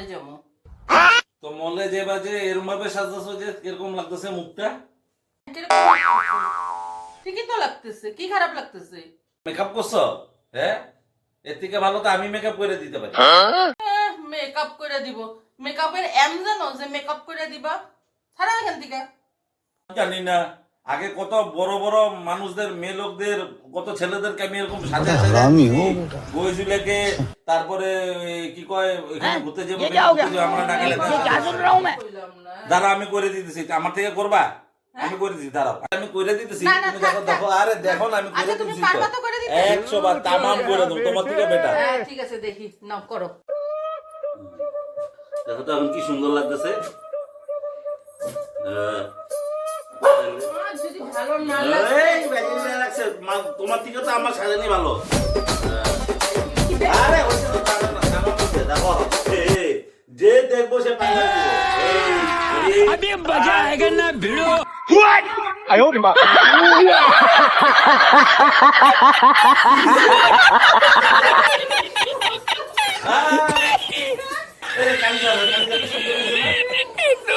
মলে যাবো। তো মলে যে বাজে এরকম ভাবে সাজাছো যে এরকম লাগতেছে মুখটা। কিরকম লাগতেছে? ঠিকই তো লাগতেছে, কি খারাপ লাগতেছে? মেকআপ করছো? হ্যাঁ, এর থেকে ভালো তো আমি মেকআপ করে দিতে পারি। মেকআপ করে দিব? মেকআপের এম জানো যে মেকআপ করে দিবা? ছাড়া এখান থেকে। জানি না, আগে কত বড় বড় মানুষদের, মেয়ে লোকদের, কত ছেলেদেরকে আমি এরকম সাজা বইজুলেকে, তারপরে কি কয় এখানে ঘুরতে যাবো আমরা টাকা দাঁড়া আমি করে দিতেছি, আমার থেকে করবা? আমি করে দিচ্ছি, দাঁড়াও আমি করে দিতেছি, না, না, তুমি থাক, দেখো থাক। দেখো, আরে দেখো না আমি করে আচ্ছা, তুমি দিতেছি পারবা তো তো করে দিতে? 100 বার তামাম করে দেবো, তোমার থেকে বেটার। হ্যাঁ, ঠিক আছে, দেখি নাও করো। দেখো তো এখন কি সুন্দর লাগতেছে। যদি ভালো না লাগে এই, ব্যাকগ্রাউন্ডে রাখছে, তোমার থেকে তো আমার সাজানি ভালো। আরে হচ্ছে তো তামাম, তামাম করছে, দেখো যে দেখবো সে পাগল হয়ে যাবে। এই, अभी मजा आएगा ना भिड़ो। 哎呦我的妈！ এই, কান ধরো, কান ধরো, সুন্দর হয়েছে না?